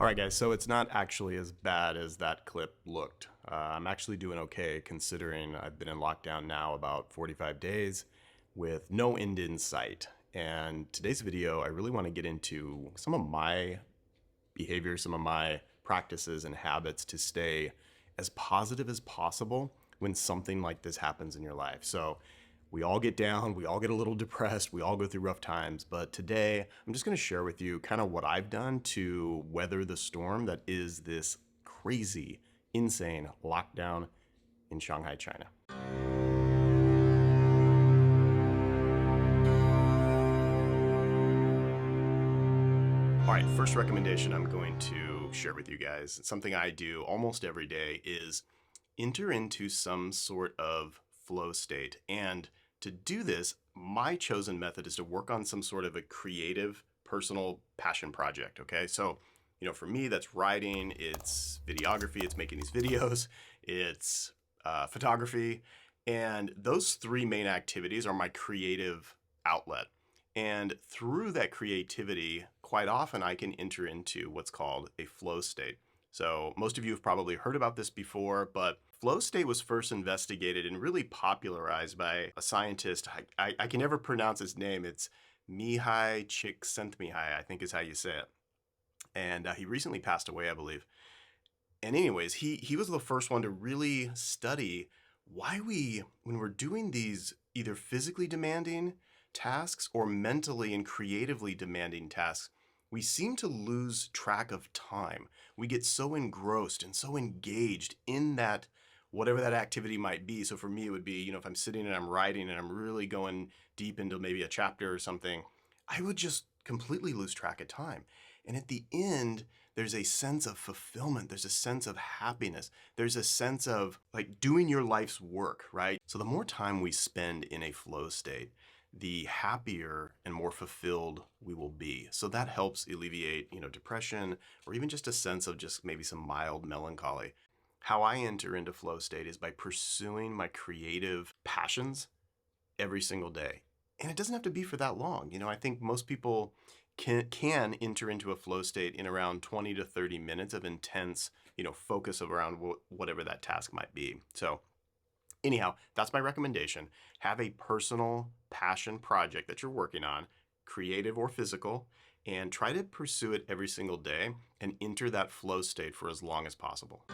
All right, guys, so it's not actually as bad as that clip looked. I'm actually doing okay considering I've been in lockdown now about 45 days with no end in sight. And today's video, I really want to get into some of my behavior, some of my practices and habits to stay as positive as possible when something like this happens in your life. So we all get down, we all get a little depressed, we all go through rough times, but today I'm just going to share with you kind of what I've done to weather the storm that is this crazy, insane lockdown in Shanghai, China. All right, first recommendation I'm going to share with you guys, something I do almost every day, is enter into some sort of flow state. And to do this, my chosen method is to work on some sort of a creative, personal passion project, okay? So, for me, that's writing, it's videography, it's making these videos, it's photography, and those three main activities are my creative outlet. And through that creativity, quite often I can enter into what's called a flow state. So most of you have probably heard about this before, but flow state was first investigated and really popularized by a scientist. I can never pronounce his name. It's Mihai Csikszentmihalyi, I think is how you say it. And he recently passed away, I believe. And anyways, he was the first one to really study why when we're doing these either physically demanding tasks or mentally and creatively demanding tasks, we seem to lose track of time. We get so engrossed and so engaged in that, whatever that activity might be. So for me, it would be, if I'm sitting and I'm writing and I'm really going deep into maybe a chapter or something, I would just completely lose track of time. And at the end, there's a sense of fulfillment. There's a sense of happiness. There's a sense of like doing your life's work, right? So the more time we spend in a flow state, the happier and more fulfilled we will be. So that helps alleviate, depression, or even just a sense of just maybe some mild melancholy. How I enter into flow state is by pursuing my creative passions every single day. And it doesn't have to be for that long. I think most people can enter into a flow state in around 20 to 30 minutes of intense, focus around whatever that task might be. So anyhow, that's my recommendation. Have a personal passion project that you're working on, creative or physical, and try to pursue it every single day and enter that flow state for as long as possible.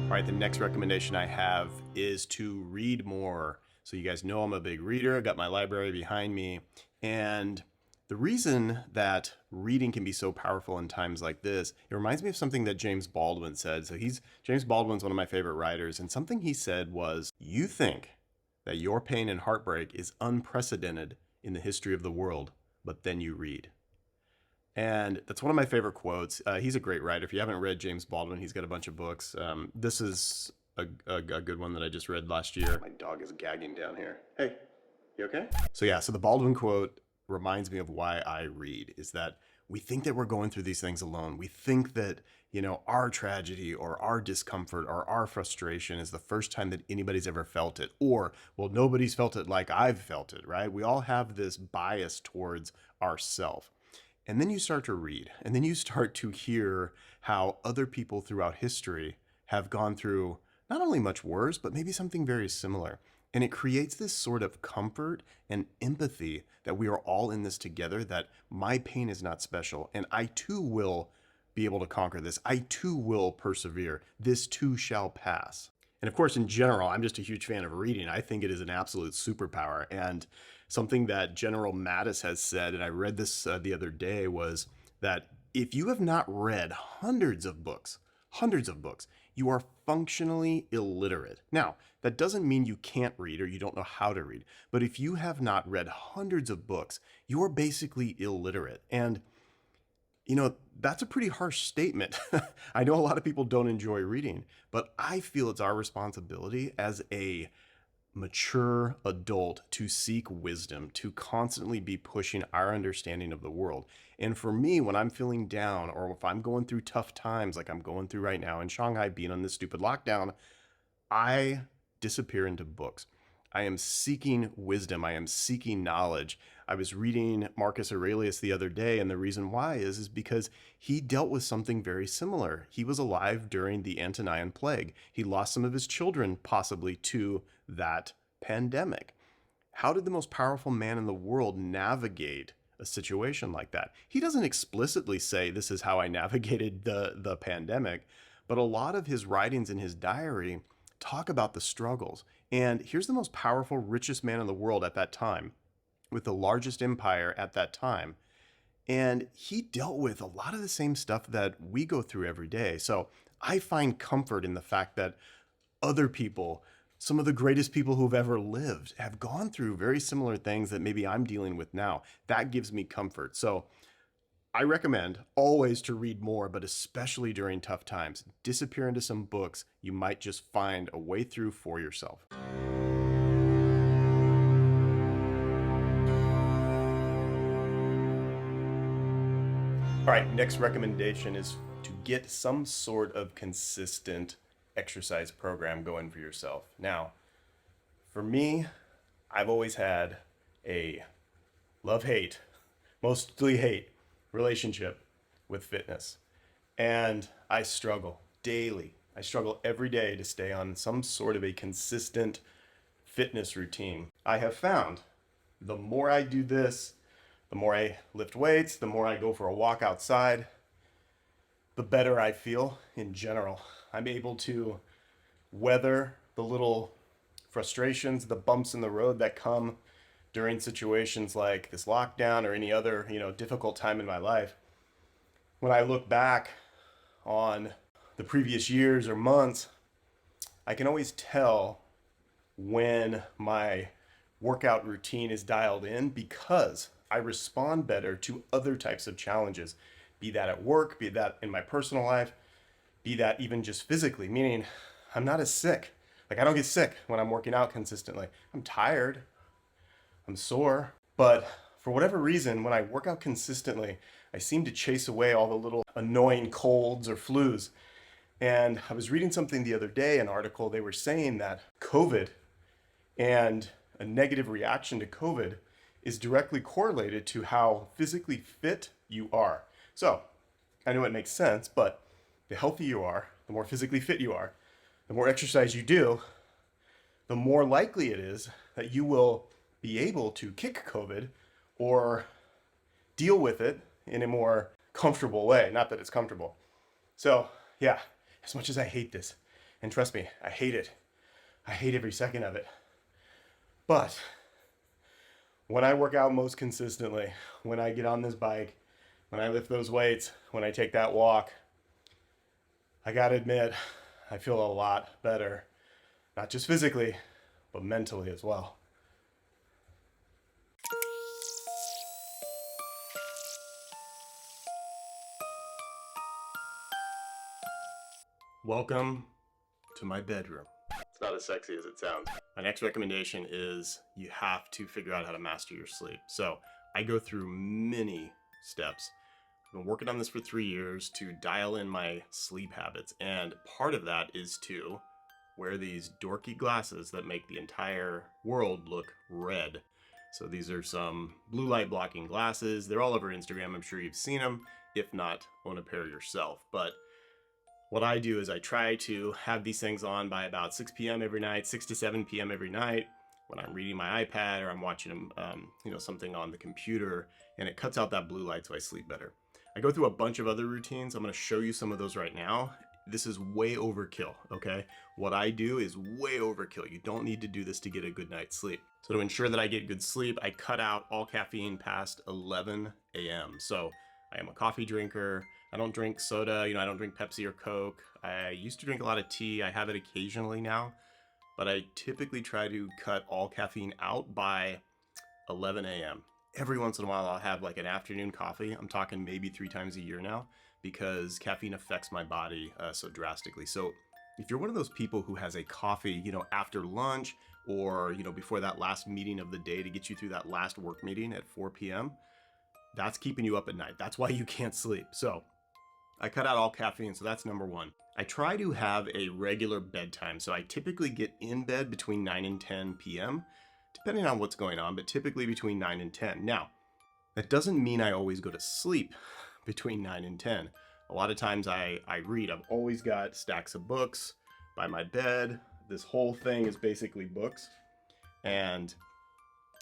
All right, the next recommendation I have is to read more. So you guys know I'm a big reader. I got my library behind me. And the reason that reading can be so powerful in times like this, it reminds me of something that James Baldwin said. So James Baldwin's one of my favorite writers, and something he said was, "You think that your pain and heartbreak is unprecedented in the history of the world, but then you read." And that's one of my favorite quotes. He's a great writer. If you haven't read James Baldwin, he's got a bunch of books. This is a good one that I just read last year. My dog is gagging down here. Hey, you okay? So the Baldwin quote reminds me of why I read, is that we think that we're going through these things alone. We think that, our tragedy or our discomfort or our frustration is the first time that anybody's ever felt it. Or, well, nobody's felt it like I've felt it, right? We all have this bias towards ourself. And then you start to read, and then you start to hear how other people throughout history have gone through not only much worse, but maybe something very similar. And it creates this sort of comfort and empathy that we are all in this together, that my pain is not special, and I too will be able to conquer this. I too will persevere. This too shall pass. And of course, in general, I'm just a huge fan of reading. I think it is an absolute superpower. And something that General Mattis has said, and I read this the other day, was that if you have not read hundreds of books, you are functionally illiterate. Now, that doesn't mean you can't read or you don't know how to read. But if you have not read hundreds of books, you are basically illiterate. And that's a pretty harsh statement. I know a lot of people don't enjoy reading, but I feel it's our responsibility as a mature adult to seek wisdom, to constantly be pushing our understanding of the world. And for me, when I'm feeling down or if I'm going through tough times like I'm going through right now in Shanghai, being on this stupid lockdown, I disappear into books. I am seeking wisdom. I am seeking knowledge. I was reading Marcus Aurelius the other day, and the reason why is because he dealt with something very similar. He was alive during the Antonine Plague. He lost some of his children possibly to that pandemic. How did the most powerful man in the world navigate a situation like that? He doesn't explicitly say, this is how I navigated the pandemic, but a lot of his writings in his diary talk about the struggles. And here's the most powerful, richest man in the world at that time, with the largest empire at that time. And he dealt with a lot of the same stuff that we go through every day. So I find comfort in the fact that other people, some of the greatest people who've ever lived, have gone through very similar things that maybe I'm dealing with now. That gives me comfort. So I recommend always to read more, but especially during tough times. Disappear into some books. You might just find a way through for yourself. All right, next recommendation is to get some sort of consistent exercise program going for yourself. Now, for me, I've always had a love-hate, mostly hate, relationship with fitness. And I struggle daily. I struggle every day to stay on some sort of a consistent fitness routine. I have found the more I do this, the more I lift weights, the more I go for a walk outside, the better I feel in general. I'm able to weather the little frustrations, the bumps in the road that come during situations like this lockdown or any other, difficult time in my life. When I look back on the previous years or months, I can always tell when my workout routine is dialed in because I respond better to other types of challenges, be that at work, be that in my personal life, be that even just physically, meaning I'm not as sick. Like I don't get sick when I'm working out consistently. I'm tired, I'm sore, but for whatever reason, when I work out consistently, I seem to chase away all the little annoying colds or flus. And I was reading something the other day, an article, they were saying that COVID and a negative reaction to COVID is directly correlated to how physically fit you are. So I know it makes sense, but the healthier you are, the more physically fit you are, the more exercise you do, the more likely it is that you will be able to kick COVID or deal with it in a more comfortable way. Not that it's comfortable. So yeah, as much as I hate this, and trust me, I hate it. I hate every second of it. But when I work out most consistently, when I get on this bike, when I lift those weights, when I take that walk, I gotta admit, I feel a lot better. Not just physically, but mentally as well. Welcome to my bedroom. It's not as sexy as it sounds. My next recommendation is you have to figure out how to master your sleep. So I go through many steps. I've been working on this for 3 years to dial in my sleep habits. And part of that is to wear these dorky glasses that make the entire world look red. So these are some blue light blocking glasses. They're all over Instagram. I'm sure you've seen them. If not, own a pair yourself. But what I do is I try to have these things on by about 6 p.m. every night, 6 to 7 p.m. every night when I'm reading my iPad or I'm watching something on the computer, and it cuts out that blue light so I sleep better. I go through a bunch of other routines. I'm going to show you some of those right now. This is way overkill, okay? What I do is way overkill. You don't need to do this to get a good night's sleep. So to ensure that I get good sleep, I cut out all caffeine past 11 a.m. So I am a coffee drinker. I don't drink soda, I don't drink Pepsi or Coke. I used to drink a lot of tea. I have it occasionally now, but I typically try to cut all caffeine out by 11 a.m. Every once in a while, I'll have like an afternoon coffee. I'm talking maybe 3 times a year now because caffeine affects my body so drastically. So if you're one of those people who has a coffee, after lunch or, before that last meeting of the day to get you through that last work meeting at 4 p.m., that's keeping you up at night. That's why you can't sleep. So I cut out all caffeine, so that's number one. I try to have a regular bedtime, so I typically get in bed between 9 and 10 p.m., depending on what's going on, but typically between 9 and 10. Now, that doesn't mean I always go to sleep between 9 and 10. A lot of times I read. I've always got stacks of books by my bed. This whole thing is basically books. And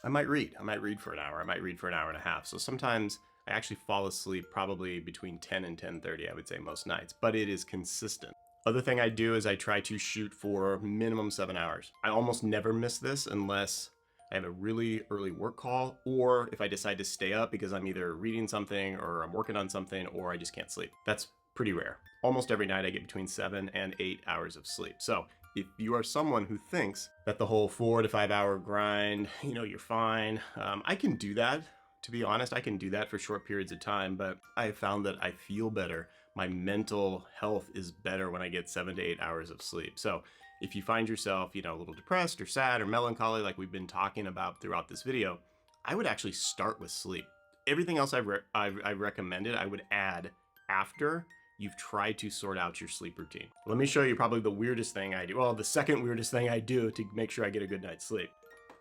I might read. I might read for an hour. I might read for an hour and a half. So sometimes I actually fall asleep probably between 10 and 10:30, I would say most nights, but it is consistent. Other thing I do is I try to shoot for minimum 7 hours. I almost never miss this unless I have a really early work call, or if I decide to stay up because I'm either reading something or I'm working on something, or I just can't sleep. That's pretty rare. Almost every night I get between 7 and 8 hours of sleep. So if you are someone who thinks that the whole 4 to 5 hour grind, you're fine, I can do that. To be honest, I can do that for short periods of time, but I have found that I feel better. My mental health is better when I get 7 to 8 hours of sleep. So if you find yourself, a little depressed or sad or melancholy, like we've been talking about throughout this video, I would actually start with sleep. Everything else I've recommended, I would add after you've tried to sort out your sleep routine. Let me show you probably the weirdest thing I do. Well, the second weirdest thing I do to make sure I get a good night's sleep.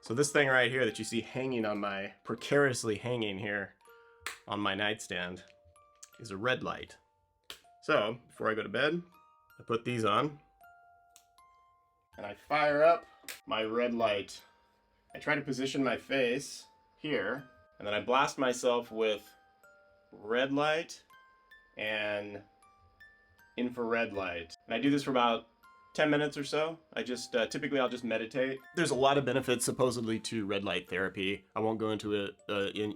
So this thing right here that you see hanging on my, precariously hanging here on my nightstand is a red light. So before I go to bed, I put these on and I fire up my red light. I try to position my face here, and then I blast myself with red light and infrared light. And I do this for about 10 minutes or so. I just, typically I'll just meditate. There's a lot of benefits supposedly to red light therapy. I won't go into it,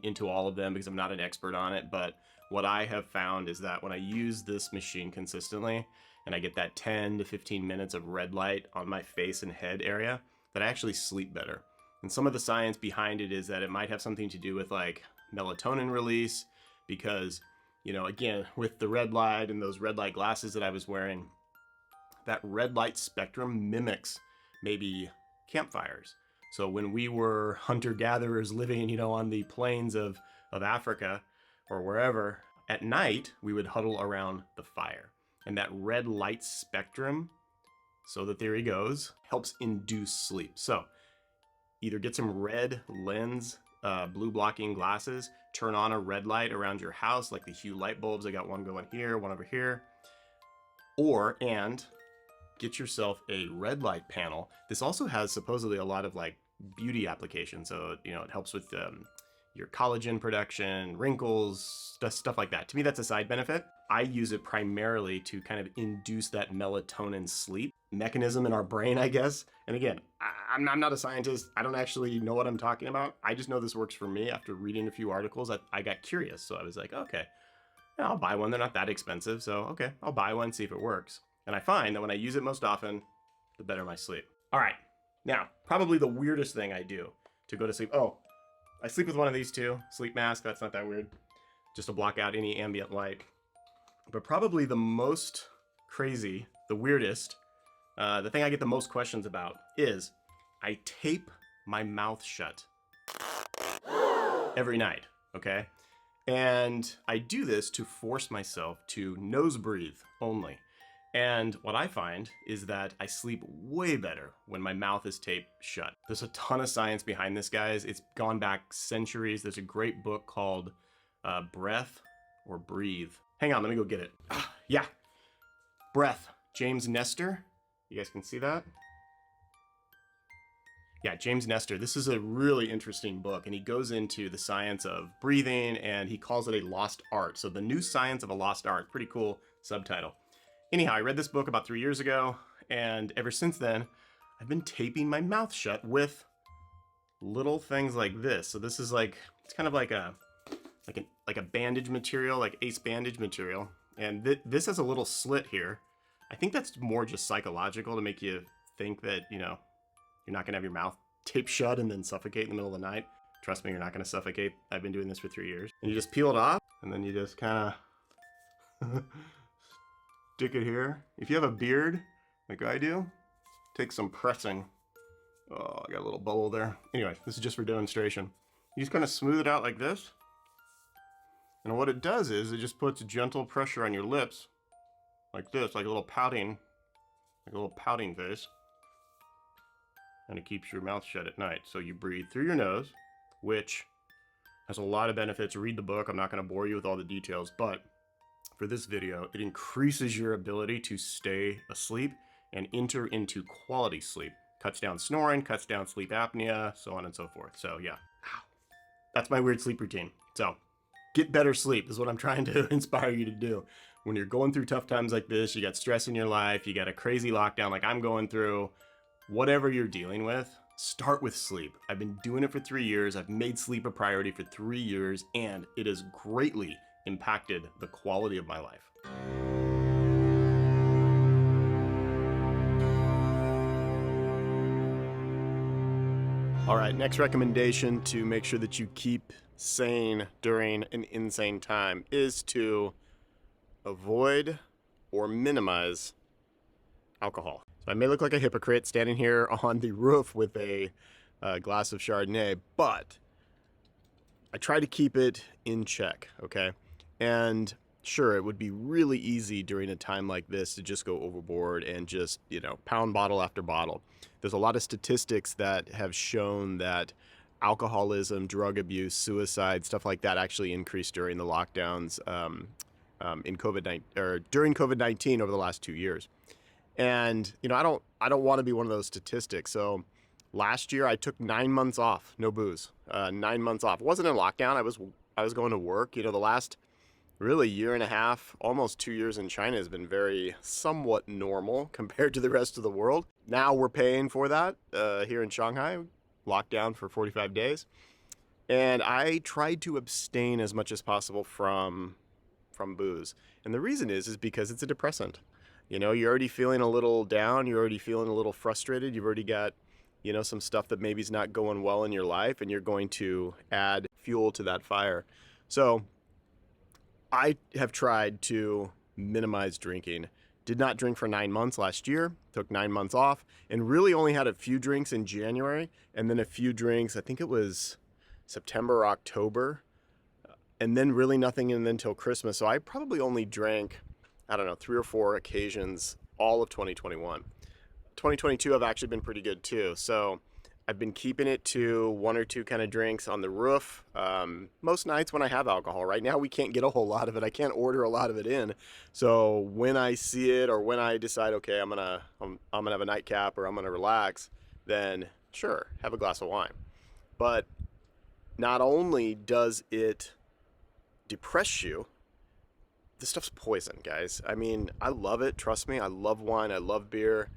into all of them because I'm not an expert on it, but what I have found is that when I use this machine consistently and I get that 10 to 15 minutes of red light on my face and head area, that I actually sleep better. And some of the science behind it is that it might have something to do with like melatonin release because, again, with the red light and those red light glasses that I was wearing, that red light spectrum mimics maybe campfires. So when we were hunter-gatherers living, on the plains of Africa or wherever, at night we would huddle around the fire. And that red light spectrum, so the theory goes, helps induce sleep. So either get some red lens, blue blocking glasses, turn on a red light around your house, like the Hue light bulbs. I got one going here, one over here. And get yourself a red light panel. This also has supposedly a lot of like beauty applications. So, it helps with your collagen production, wrinkles, stuff like that. To me, that's a side benefit. I use it primarily to kind of induce that melatonin sleep mechanism in our brain, I guess. And again, I'm not a scientist. I don't actually know what I'm talking about. I just know this works for me. After reading a few articles, I got curious. So I was like, okay, yeah, I'll buy one. They're not that expensive. So, okay, I'll buy one, see if it works. And I find that when I use it most often, the better my sleep. All right, now, probably the weirdest thing I do to go to sleep. Oh, I sleep with one of these too. Sleep mask, that's not that weird. Just to block out any ambient light. But probably the most crazy, the weirdest, the thing I get the most questions about is I tape my mouth shut every night, okay? And I do this to force myself to nose breathe only. And what I find is that I sleep way better when my mouth is taped shut. There's a ton of science behind this, guys. It's gone back centuries. There's a great book called Breath or Breathe. Hang on, let me go get it. Yeah, Breath, James Nestor. You guys can see that? Yeah, James Nestor. This is a really interesting book, and he goes into the science of breathing, and he calls it a lost art. So the new science of a lost art. Pretty cool subtitle. Anyhow, I read this book about 3 years ago, and ever since then, I've been taping my mouth shut with little things like this. So this is like, it's kind of like a bandage material, like ace bandage material. And this has a little slit here. I think that's more just psychological to make you think that, you're not gonna have your mouth taped shut and then suffocate in the middle of the night. Trust me, you're not gonna suffocate. I've been doing this for 3 years. And you just peel it off, and then you just kind of stick it here. If you have a beard, like I do, take some pressing. Oh, I got a little bubble there. Anyway, this is just for demonstration. You just kind of smooth it out like this. And what it does is it just puts gentle pressure on your lips like this, like a little pouting face. And it keeps your mouth shut at night. So you breathe through your nose, which has a lot of benefits. Read the book. I'm not going to bore you with all the details, but for this video, it increases your ability to stay asleep and enter into quality sleep. Cuts down snoring, cuts down sleep apnea, so on and so forth. So yeah, that's my weird sleep routine. So get better sleep is what I'm trying to inspire you to do. When you're going through tough times like this, you got stress in your life, you got a crazy lockdown like I'm going through, whatever you're dealing with, start with sleep. I've been doing it for 3 years. I've made sleep a priority for 3 years, and it has greatly impacted the quality of my life. All right, next recommendation to make sure that you keep sane during an insane time is to avoid or minimize alcohol. So I may look like a hypocrite standing here on the roof with a glass of Chardonnay, but I try to keep it in check, okay? And sure, it would be really easy during a time like this to just go overboard and just, pound bottle after bottle. There's a lot of statistics that have shown that alcoholism, drug abuse, suicide, stuff like that actually increased during the lockdowns in COVID-19 or during COVID-19 over the last 2 years. And I don't want to be one of those statistics. So last year I took 9 months off, no booze. 9 months off. It wasn't in lockdown. I was going to work. The last really year and a half, almost 2 years in China has been very somewhat normal compared to the rest of the world. Now we're paying for that here in Shanghai, lockdown for 45 days. And I tried to abstain as much as possible from booze. And the reason is because it's a depressant. You're already feeling a little down, you're already feeling a little frustrated, you've already got, some stuff that maybe is not going well in your life, and you're going to add fuel to that fire. So I have tried to minimize drinking. Did not drink for 9 months last year, took 9 months off, and really only had a few drinks in January, and then a few drinks, I think it was September or October, and then really nothing until Christmas. So I probably only drank, 3 or 4 occasions all of 2021. 2022 I've actually been pretty good too. So I've been keeping it to 1 or 2 kind of drinks on the roof most nights when I have alcohol. Right now we can't get a whole lot of it. I can't order a lot of it in. So when I see it or when I decide, okay, I'm gonna have a nightcap or I'm gonna relax, then sure, have a glass of wine. But not only does it depress you, this stuff's poison, guys. I mean, I love it. Trust me. I love wine. I love beer.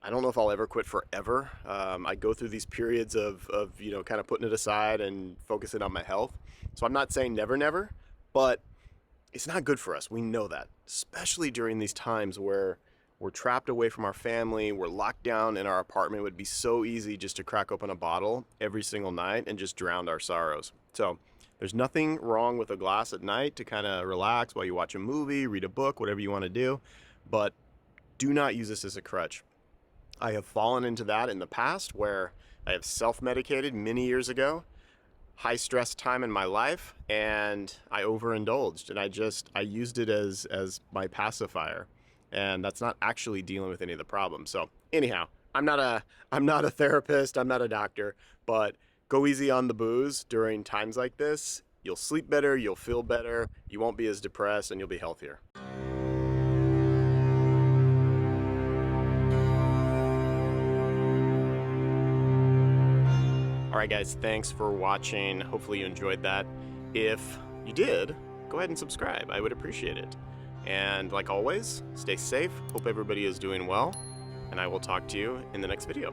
I don't know if I'll ever quit forever. I go through these periods of kind of putting it aside and focusing on my health. So I'm not saying never, never, but it's not good for us. We know that, especially during these times where we're trapped away from our family. We're locked down in our apartment. It would be so easy just to crack open a bottle every single night and just drown our sorrows. So there's nothing wrong with a glass at night to kind of relax while you watch a movie, read a book, whatever you want to do, but do not use this as a crutch. I have fallen into that in the past where I have self-medicated many years ago, high stress time in my life, and I overindulged, and I used it as my pacifier, and that's not actually dealing with any of the problems. So anyhow, I'm not a therapist, I'm not a doctor, but go easy on the booze during times like this. You'll sleep better, you'll feel better, you won't be as depressed, and you'll be healthier. All right, guys, thanks for watching. Hopefully you enjoyed that. If you did, go ahead and subscribe. I would appreciate it. And like always, stay safe. Hope everybody is doing well, and I will talk to you in the next video.